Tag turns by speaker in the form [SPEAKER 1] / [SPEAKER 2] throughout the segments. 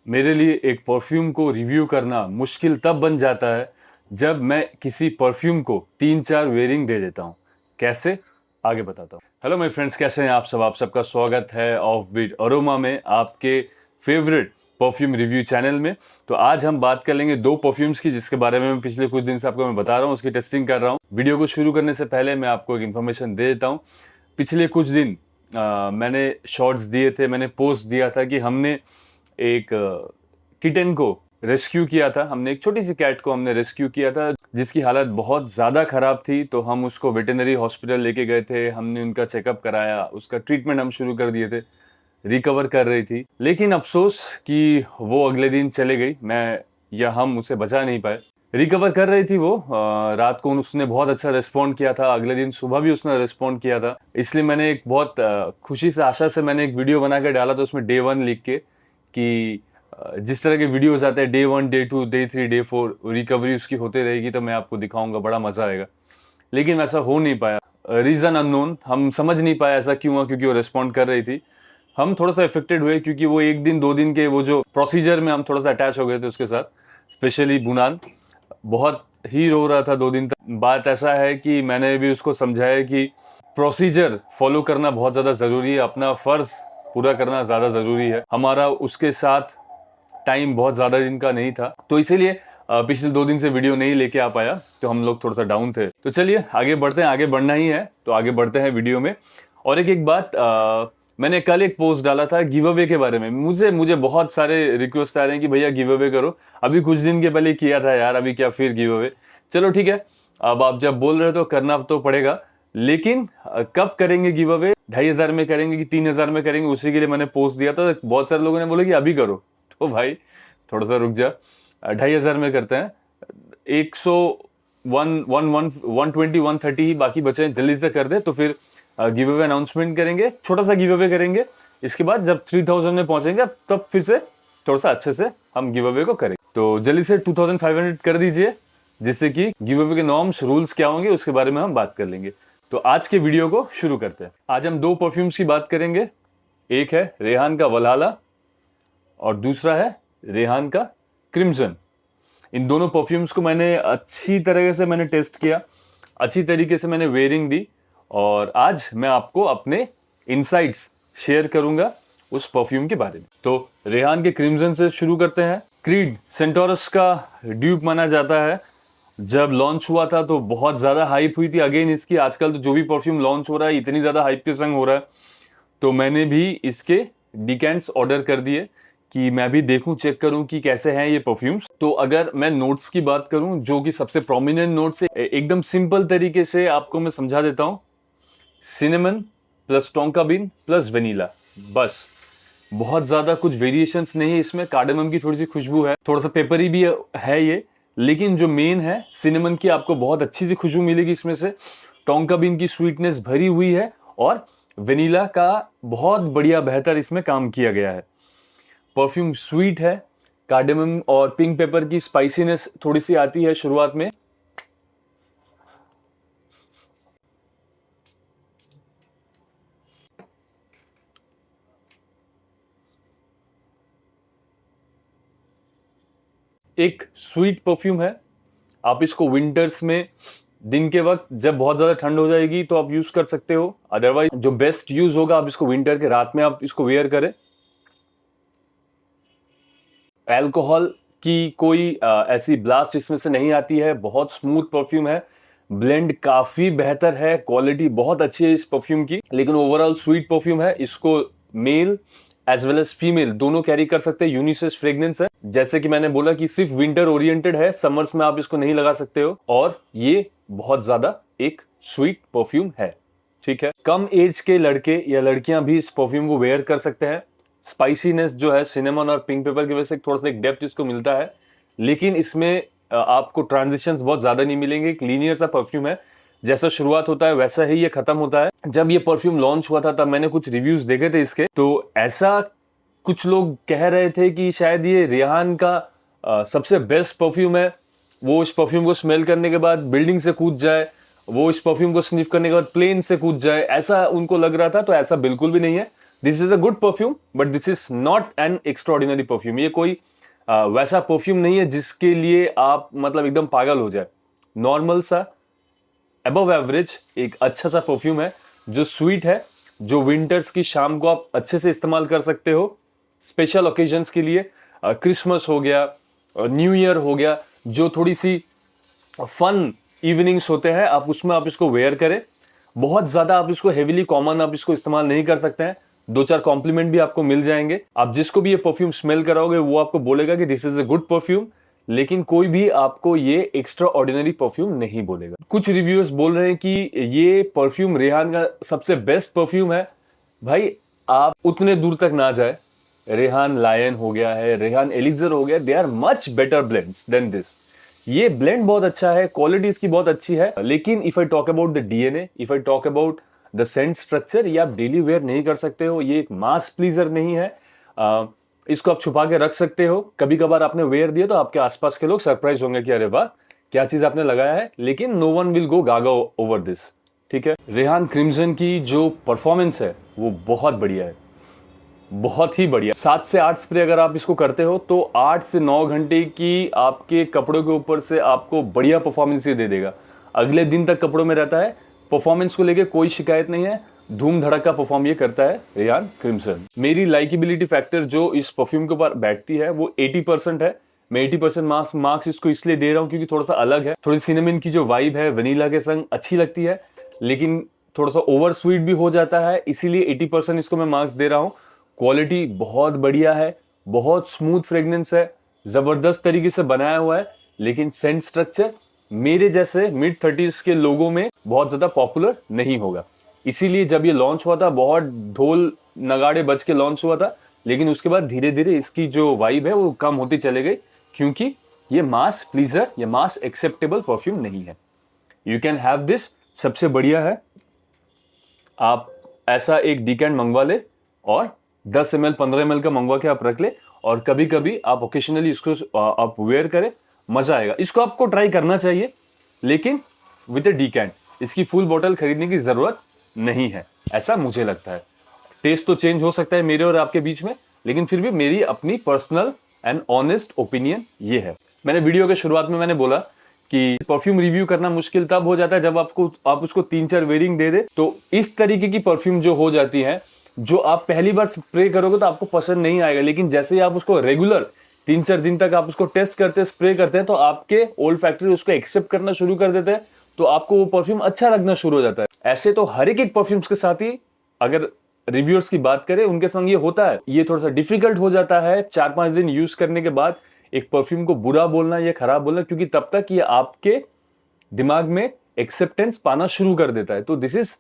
[SPEAKER 1] मेरे लिए एक परफ्यूम को रिव्यू करना मुश्किल तब बन जाता है जब मैं किसी परफ्यूम को 3-4 वेयरिंग दे देता हूँ। कैसे? आगे बताता हूँ। हेलो माय फ्रेंड्स, कैसे हैं आप सबका स्वागत है ऑफ बीट अरोमा में, आपके फेवरेट परफ्यूम रिव्यू चैनल में। तो आज हम बात कर लेंगे दो परफ्यूम्स की, जिसके बारे में मैं पिछले कुछ दिन से आपको मैं बता रहा हूँ, उसकी टेस्टिंग कर रहा हूँ। वीडियो को शुरू करने से पहले मैं आपको एक इन्फॉर्मेशन दे देता हूँ। पिछले कुछ दिन मैंने शॉर्ट्स दिए थे, मैंने पोस्ट दिया था कि हमने एक किटन को रेस्क्यू किया था। हमने एक छोटी सी कैट को हमने रेस्क्यू किया था, जिसकी हालत बहुत ज़्यादा ख़राब थी। तो हम उसको वेटरनरी हॉस्पिटल लेके गए थे, हमने उनका चेकअप कराया, उसका ट्रीटमेंट हम शुरू कर दिए थे। रिकवर कर रही थी, लेकिन अफसोस कि वो अगले दिन चले गई। मैं या हम उसे बचा नहीं पाए। रिकवर कर रही थी वो, रात को उसने बहुत अच्छा रिस्पॉन्ड किया था, अगले दिन सुबह भी उसने रिस्पॉन्ड किया था। इसलिए मैंने एक बहुत खुशी से, आशा से मैंने एक वीडियो बना के डाला था, उसमें डे 1 लिख के कि जिस तरह के वीडियोस आते हैं day 1, day 2, day 3, day 4, recovery उसकी होते रहेगी, तो मैं आपको दिखाऊंगा, बड़ा मजा आएगा। लेकिन वैसा हो नहीं पाया, रीज़न अननोन। हम समझ नहीं पाया ऐसा क्यों हुआ, क्योंकि वो रिस्पॉन्ड कर रही थी। हम थोड़ा सा इफेक्टेड हुए क्योंकि वो एक दिन 2 दिन के वो जो प्रोसीजर में हम थोड़ा सा अटैच हो गए थे उसके साथ। स्पेशली बुनान बहुत ही रो रहा था 2 दिन तक। बात ऐसा है कि मैंने भी उसको समझाया कि प्रोसीजर फॉलो करना बहुत ज़्यादा ज़रूरी है, अपना फ़र्ज़ पूरा करना ज़्यादा ज़रूरी है। हमारा उसके साथ टाइम बहुत ज़्यादा दिन का नहीं था, तो इसीलिए पिछले 2 दिन से वीडियो नहीं लेके आ पाया, तो हम लोग थोड़ा सा डाउन थे। तो चलिए आगे बढ़ते हैं, आगे बढ़ना ही है तो आगे बढ़ते हैं वीडियो में। और एक बात, मैंने कल एक पोस्ट डाला था गिव अवे के बारे में। मुझे बहुत सारे रिक्वेस्ट आ रहे हैं कि भैया गिव अवे करो। अभी कुछ दिन के पहले किया था यार, अभी क्या फिर गिव अवे? चलो ठीक है, अब आप जब बोल रहे हो तो करना तो पड़ेगा। लेकिन कब करेंगे गिव अवे? 2,500 में करेंगे कि 3,000 में करेंगे, उसी के लिए मैंने पोस्ट दिया था। बहुत सारे लोगों ने बोला कि अभी करो, तो भाई थोड़ा सा रुक जा। 2,500 में करते हैं। 120, 130 ही बाकी बचे हैं, जल्दी से कर दे तो फिर गिव अवे अनाउंसमेंट करेंगे, छोटा सा गिव अवे करेंगे। इसके बाद जब 3,000 में पहुंचेंगे तब फिर से थोड़ा सा अच्छे से हम गिव अवे को करेंगे। तो जल्दी से 2,500 कर दीजिए, जिससे कि गिव अवे के नॉर्म्स, रूल्स क्या होंगे उसके बारे में हम बात कर लेंगे। तो आज के वीडियो को शुरू करते हैं। आज हम दो परफ्यूम्स की बात करेंगे। एक है रेहान का वल्हाला और दूसरा है रेहान का क्रिम्सन। इन दोनों परफ्यूम्स को मैंने अच्छी तरीके से मैंने टेस्ट किया, अच्छी तरीके से मैंने वेयरिंग दी, और आज मैं आपको अपने इनसाइट्स शेयर करूंगा उस परफ्यूम के बारे में। तो रेहान के क्रिम्सन से शुरू करते हैं। क्रीड सेंटोरस का ड्यूप माना जाता है। जब लॉन्च हुआ था तो बहुत ज़्यादा हाइप हुई थी अगेन इसकी। आजकल तो जो भी परफ्यूम लॉन्च हो रहा है इतनी ज़्यादा हाइप के संग हो रहा है, तो मैंने भी इसके डिकेंट्स ऑर्डर कर दिए कि मैं भी देखूं, चेक करूं कि कैसे हैं ये परफ्यूम्स। तो अगर मैं नोट्स की बात करूं, जो कि सबसे प्रोमिनेंट नोट्स है, एकदम सिंपल तरीके से आपको मैं समझा देता हूं। Cinnamon plus tonka bean plus vanilla, बस। बहुत ज़्यादा कुछ वेरिएशंस नहीं है इसमें। कार्डेमम की थोड़ी सी खुशबू है, थोड़ा सा पेपरी भी है ये, लेकिन जो मेन है सिनेमन की, आपको बहुत अच्छी सी खुशबू मिलेगी इसमें से। टोंका बीन की स्वीटनेस भरी हुई है, और वेनिला का बहुत बढ़िया बेहतर इसमें काम किया गया है। परफ्यूम स्वीट है, कार्डेमम और पिंक पेपर की स्पाइसीनेस थोड़ी सी आती है शुरुआत में। एक स्वीट परफ्यूम है। आप इसको विंटर्स में, दिन के वक्त जब बहुत ज्यादा ठंड हो जाएगी तो आप यूज कर सकते हो। अदरवाइज जो बेस्ट यूज होगा, आप इसको विंटर के रात में आप इसको वेयर करें। अल्कोहल की कोई ऐसी ब्लास्ट इसमें से नहीं आती है। बहुत स्मूथ परफ्यूम है, ब्लेंड काफी बेहतर है, क्वालिटी बहुत अच्छी है इस परफ्यूम की। लेकिन ओवरऑल स्वीट परफ्यूम है। इसको male as well as female दोनों कैरी कर सकते हैं। यूनिसेक्स फ्रेग्रेंस है, जैसे कि मैंने बोला कि सिर्फ विंटर ओरिएंटेड है, समर्स में आप इसको नहीं लगा सकते हो। और ये बहुत ज्यादा एक स्वीट परफ्यूम है, ठीक है। कम एज के लड़के या लड़कियां भी इस परफ्यूम को वेयर कर सकते हैं। स्पाइसीनेस जो है सिनेमन और पिंक पेपर की वजह से थोड़ा सा एक डेप्थ इसको मिलता है, लेकिन इसमें आपको ट्रांजिशंस बहुत ज्यादा नहीं मिलेंगे। एक लीनियर सा परफ्यूम है, जैसा शुरुआत होता है वैसा ही ये खत्म होता है। जब ये परफ्यूम लॉन्च हुआ था तब मैंने कुछ रिव्यूज देखे थे इसके, तो ऐसा कुछ लोग कह रहे थे कि शायद ये रेहान का सबसे बेस्ट परफ्यूम है। वो इस परफ्यूम को स्मेल करने के बाद बिल्डिंग से कूद जाए, वो इस परफ्यूम को स्निफ करने के बाद प्लेन से कूद जाए, ऐसा उनको लग रहा था। तो ऐसा बिल्कुल भी नहीं है। This is a good perfume but this is not an extraordinary perfume. ये कोई वैसा परफ्यूम नहीं है जिसके लिए आप मतलब एकदम पागल हो जाए। नॉर्मल सा अबव एवरेज एक अच्छा सा परफ्यूम है जो स्वीट है, जो विंटर्स की शाम को आप अच्छे से इस्तेमाल कर सकते हो, स्पेशल ओकेजन्स के लिए। क्रिसमस हो गया, न्यू ईयर हो गया, जो थोड़ी सी फन इवनिंग्स होते हैं, आप उसमें आप इसको वेयर करें। बहुत ज़्यादा आप इसको हेवीली कॉमन आप इसको इस्तेमाल नहीं कर सकते हैं। 2-4 कॉम्प्लीमेंट भी आपको मिल जाएंगे। आप जिसको भी ये परफ्यूम स्मेल कराओगे वो आपको बोलेगा कि this is a good perfume, लेकिन कोई भी आपको ये एक्स्ट्रा ऑर्डिनरी परफ्यूम नहीं बोलेगा। कुछ रिव्यूअर्स बोल रहे हैं कि ये परफ्यूम रेहान का सबसे बेस्ट परफ्यूम है। भाई आप उतने दूर तक ना जाए। रेहान लायन हो गया है, रेहान एलिक्सर हो गया, they are much better blends than this. ये ब्लेंड बहुत अच्छा है, क्वालिटी इसकी बहुत अच्छी है, लेकिन if I talk about the DNA, if I talk about the scent structure, ये आप डेली वेयर नहीं कर सकते हो। ये एक मास प्लीजर नहीं है। इसको आप छुपा के रख सकते हो। कभी कभार आपने वेयर दिया तो आपके आसपास के लोग सरप्राइज होंगे कि अरे वाह क्या चीज आपने लगाया है, लेकिन no one will go gaga over this. ठीक है, रेहान क्रिम्सन की जो परफॉर्मेंस है वो बहुत बढ़िया है, बहुत ही बढ़िया। 7 से 8 स्प्रे अगर आप इसको करते हो तो 8 से 9 घंटे की आपके कपड़ों के ऊपर से आपको बढ़िया परफॉर्मेंस ये दे देगा। अगले दिन तक कपड़ों में रहता है। परफॉर्मेंस को लेके कोई शिकायत नहीं है। धूम धड़क का परफॉर्म ये करता है रेहान क्रिम्सन। मेरी लाइकेबिलिटी फैक्टर जो इस परफ्यूम के ऊपर बैठती है वो 80% है। मैं 80% मार्क्स इसको इसलिए दे रहा हूँ क्योंकि थोड़ा सा अलग है। थोड़ी सिनेमन की जो वाइब है वनीला के संग अच्छी लगती है, लेकिन थोड़ा सा ओवर स्वीट भी हो जाता है, इसीलिए 80% इसको मैं मार्क्स दे रहा हूँ। क्वालिटी बहुत बढ़िया है, बहुत स्मूथ फ्रेग्रेंस है, जबरदस्त तरीके से बनाया हुआ है, लेकिन सेंट स्ट्रक्चर मेरे जैसे मिड 30s के लोगों में बहुत ज्यादा पॉपुलर नहीं होगा। इसीलिए जब ये लॉन्च हुआ था बहुत ढोल नगाड़े बज के लॉन्च हुआ था, लेकिन उसके बाद धीरे धीरे इसकी जो वाइब है वो कम होती चले गई, क्योंकि ये मास प्लीजर या मास एक्सेप्टेबल परफ्यूम नहीं है। यू कैन हैव दिस, सबसे बढ़िया है आप ऐसा एक डीकैंट मंगवा ले और 10 ml 15 ml का मंगवा के आप रख ले, और कभी कभी आप ओकेशनली इसको आप वेयर करें, मजा आएगा। इसको आपको ट्राई करना चाहिए, लेकिन विद अ डीकैंट। इसकी फुल बोतल खरीदने की जरूरत नहीं है, ऐसा मुझे लगता है। टेस्ट तो चेंज हो सकता है मेरे और आपके बीच में, लेकिन फिर भी मेरी अपनी पर्सनल एंड ऑनेस्ट ओपिनियन ये है। मैंने वीडियो के शुरुआत में मैंने बोला कि परफ्यूम रिव्यू करना मुश्किल तब हो जाता है जब आप उसको 3-4 वेरिंग दे दे। तो इस तरीके की परफ्यूम जो हो जाती है, जो आप पहली बार स्प्रे करोगे तो आपको पसंद नहीं आएगा, लेकिन जैसे ही आप उसको रेगुलर 3-4 दिन तक आप उसको टेस्ट करते स्प्रे करते हैं तो आपके ओल्ड फैक्ट्री उसको एक्सेप्ट करना शुरू कर देते हैं, तो आपको वो परफ्यूम अच्छा लगना शुरू हो जाता है। ऐसे तो हर एक परफ्यूम्स के साथ ही अगर रिव्यूअर्स की बात करें उनके संग ये होता है। ये थोड़ा सा डिफिकल्ट हो जाता है 4-5 दिन यूज करने के बाद एक परफ्यूम को बुरा बोलना या खराब बोलना, क्योंकि तब तक ये आपके दिमाग में एक्सेप्टेंस पाना शुरू कर देता है। तो this is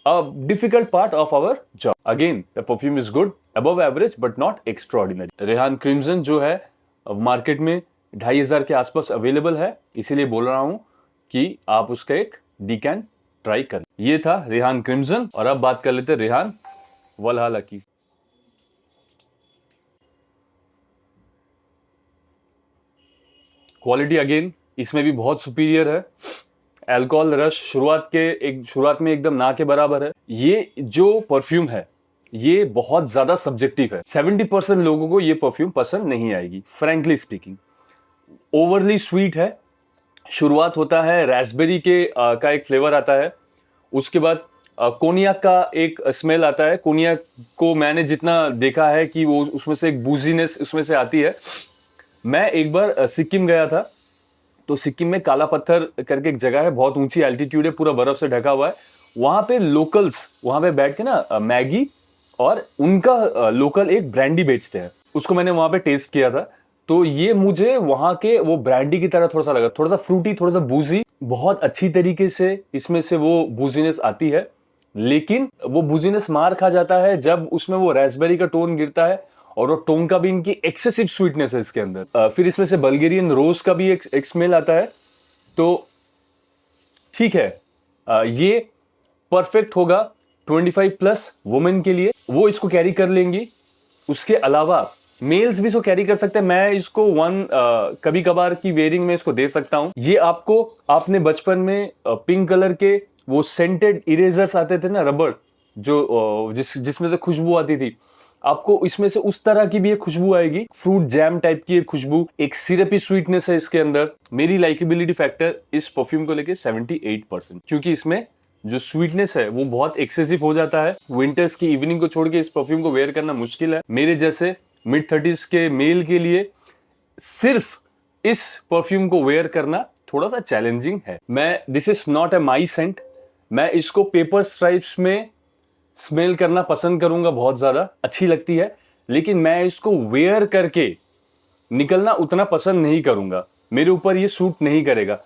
[SPEAKER 1] a difficult part of our job. Again, the perfume is good, above average, but not extraordinary. Rehan crimson जो है मार्केट में 2500 के आसपास अवेलेबल है, इसीलिए बोल रहा हूं कि आप उसका एक डीकैन ट्राई कर। ये था रेहान क्रिम्सन, और अब बात कर लेते हैं रेहान वल्हला की। क्वालिटी अगेन इसमें भी बहुत सुपीरियर है। अल्कोहल रश शुरुआत में एकदम ना के बराबर है। ये जो परफ्यूम है ये बहुत ज्यादा सब्जेक्टिव है। 70% लोगों को ये परफ्यूम पसंद नहीं आएगी, फ्रैंकली स्पीकिंग। ओवरली स्वीट है। शुरुआत होता है रास्पबेरी का एक फ्लेवर आता है, उसके बाद कोनियाक का एक स्मेल आता है। कोनियाक को मैंने जितना देखा है कि वो उसमें से एक बूजीनेस उसमें से आती है। मैं एक बार सिक्किम गया था, तो सिक्किम में काला पत्थर करके एक जगह है, बहुत ऊंची एल्टीट्यूड है, पूरा बर्फ से ढका हुआ है। वहां पे लोकल्स वहां पे बैठ के ना मैगी और उनका लोकल एक ब्रांडी बेचते हैं, उसको मैंने वहां पे टेस्ट किया था। तो ये मुझे वहां के वो ब्रांडी की तरह थोड़ा सा लगा, थोड़ा सा फ्रूटी, थोड़ा सा बूजी, बहुत अच्छी तरीके से इसमें से वो बूजीनेस आती है। लेकिन वो बूजीनेस मार खा जाता है जब उसमें वो रास्पबेरी का टोन गिरता है, और वो टोन का भी इनकी एक्सेसिव स्वीटनेस है इसके अंदर। फिर इसमें से बल्गेरियन रोज का भी एक स्मेल आता है। तो ठीक है, ये परफेक्ट होगा 25+ वुमेन के लिए, वो इसको कैरी कर लेंगी। उसके अलावा मेल्स भी इसको कैरी कर सकते हैं। मैं इसको कभी कभार की वेयरिंग में इसको दे सकता हूं। ये आपने बचपन में पिंक कलर के वो सेंटेड इरेजर्स आते थे ना, रबड़, जो जिसमें से खुशबू आती थी, आपको इसमें से उस तरह की भी एक खुशबू आएगी, फ्रूट जैम टाइप की एक खुशबू, एक सिरपी स्वीटनेस है इसके अंदर। मेरी लाइकेबिलिटी फैक्टर इस परफ्यूम को लेके 78%, क्योंकि इसमें जो स्वीटनेस है वो बहुत एक्सेसिव हो जाता है। विंटर्स की इवनिंग को छोड़ के इस परफ्यूम को वेयर करना मुश्किल है। मेरे जैसे मिड 30s के मेल के लिए सिर्फ इस परफ्यूम को वेयर करना थोड़ा सा चैलेंजिंग है। This is not a my scent, मैं इसको पेपर स्ट्राइप्स में स्मेल करना पसंद करूंगा, बहुत ज्यादा अच्छी लगती है, लेकिन मैं इसको वेयर करके निकलना उतना पसंद नहीं करूंगा, मेरे ऊपर ये सूट नहीं करेगा।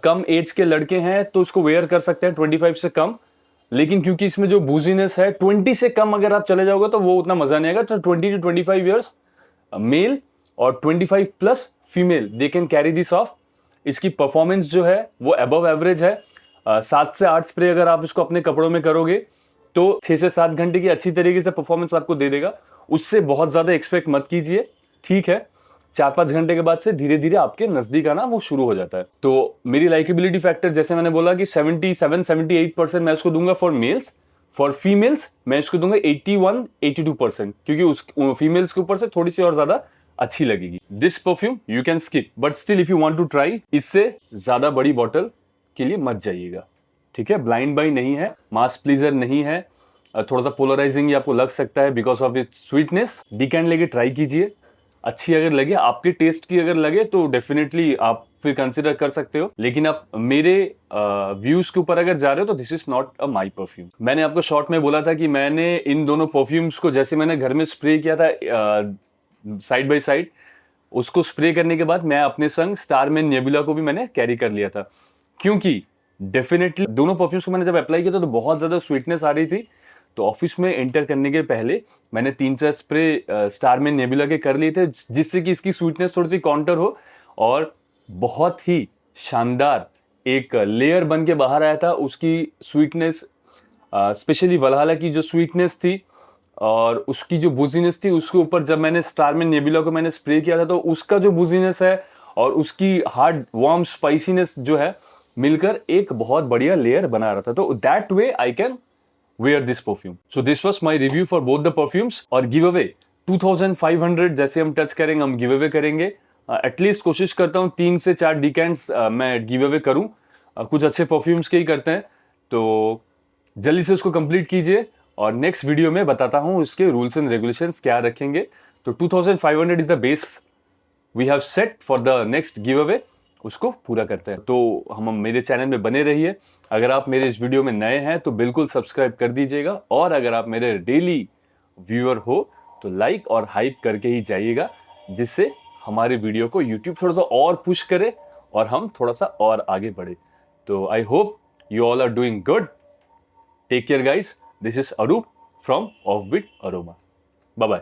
[SPEAKER 1] कम एज के लड़के हैं तो इसको वेयर कर सकते हैं, 25 से कम, लेकिन क्योंकि इसमें जो बूजीनेस है, 20 से कम अगर आप चले जाओगे तो वो उतना मजा नहीं आएगा। तो 20 to 25 ईयर्स मेल और 25 plus female, they can carry this of. इसकी परफॉर्मेंस जो है वो अबव एवरेज है। 7 से 8 स्प्रे अगर आप इसको अपने कपड़ों में करोगे तो 6 से 7 घंटे की अच्छी तरीके से परफॉर्मेंस आपको दे देगा। उससे बहुत ज्यादा एक्सपेक्ट मत कीजिए, ठीक है। 4-5 घंटे के बाद से धीरे धीरे आपके नजदीक आना वो शुरू हो जाता है। तो मेरी लाइकेबिलिटी फैक्टर जैसे मैंने बोला कि 77-78% मैं इसको दूंगा फॉर मेल्स। फॉर फीमेल्स मैं इसको दूंगा 81-82%, क्योंकि उस फीमेल्स के ऊपर से थोड़ी सी और ज्यादा अच्छी लगेगी। This perfume you can skip, but still if you want to try, इससे ज्यादा बड़ी बॉटल के लिए मत जाइएगा, ठीक है। ब्लाइंड बाई नहीं है, मास प्लीजर नहीं है, थोड़ा सा पोलराइजिंग आपको लग सकता है बिकॉज ऑफ इट्स स्वीटनेस। डिकैंट लेके ट्राई कीजिए, अच्छी अगर लगे, आपके टेस्ट की अगर लगे तो डेफिनेटली आप फिर कंसिडर कर सकते हो। लेकिन आप मेरे व्यूज के ऊपर अगर जा रहे हो तो this is not a my perfume. मैंने आपको शॉर्ट में बोला था कि मैंने इन दोनों परफ्यूम्स को जैसे मैंने घर में स्प्रे किया था साइड बाय साइड, उसको स्प्रे करने के बाद मैं अपने संग स्टारमैन नेबुला को भी मैंने कैरी कर लिया था, क्योंकि डेफिनेटली दोनों परफ्यूम्स को मैंने जब अप्लाई किया था तो बहुत ज्यादा स्वीटनेस आ रही थी। तो ऑफिस में एंटर करने के पहले मैंने 3-4 स्प्रे स्टारमैन नेबुला के कर लिए थे, जिससे कि इसकी स्वीटनेस थोड़ी सी काउंटर हो और बहुत ही शानदार एक लेयर बन के बाहर आया था उसकी स्वीटनेस। स्पेशली वलहला की जो स्वीटनेस थी और उसकी जो बूजीनेस थी, उसके ऊपर जब मैंने स्टारमैन नेबुला को मैंने स्प्रे किया था तो उसका जो बूजीनेस है और उसकी हार्ड वार्म स्पाइसीनेस जो है मिलकर एक बहुत बढ़िया लेयर बना रहा था। तो that way I can wear this perfume. So this was my review for both the perfumes। और गिव अवे 2500 जैसे हम टच करेंगे, हम गिव अवे करेंगे। एटलीस्ट कोशिश करता हूँ 3 से 4 डिकेंट्स मैं गिव अवे करूँ। कुछ अच्छे परफ्यूम्स के ही करते हैं, तो जल्दी से उसको कंप्लीट कीजिए और नेक्स्ट वीडियो में बताता हूँ उसके रूल्स एंड रेगुलेशंस क्या रखेंगे। तो 2500 is the base we have set for the next giveaway, उसको पूरा करते हैं। तो हम मेरे चैनल में बने रहिए। अगर आप मेरे इस वीडियो में नए हैं तो बिल्कुल सब्सक्राइब कर दीजिएगा, और अगर आप मेरे डेली व्यूअर हो तो लाइक और हाइप करके ही जाइएगा, जिससे हमारे वीडियो को यूट्यूब थोड़ा सा और पुश करे और हम थोड़ा सा और आगे बढ़े। तो I hope you all are doing good. Take care guys, this is Arup from Offbeat Aroma. Bye bye.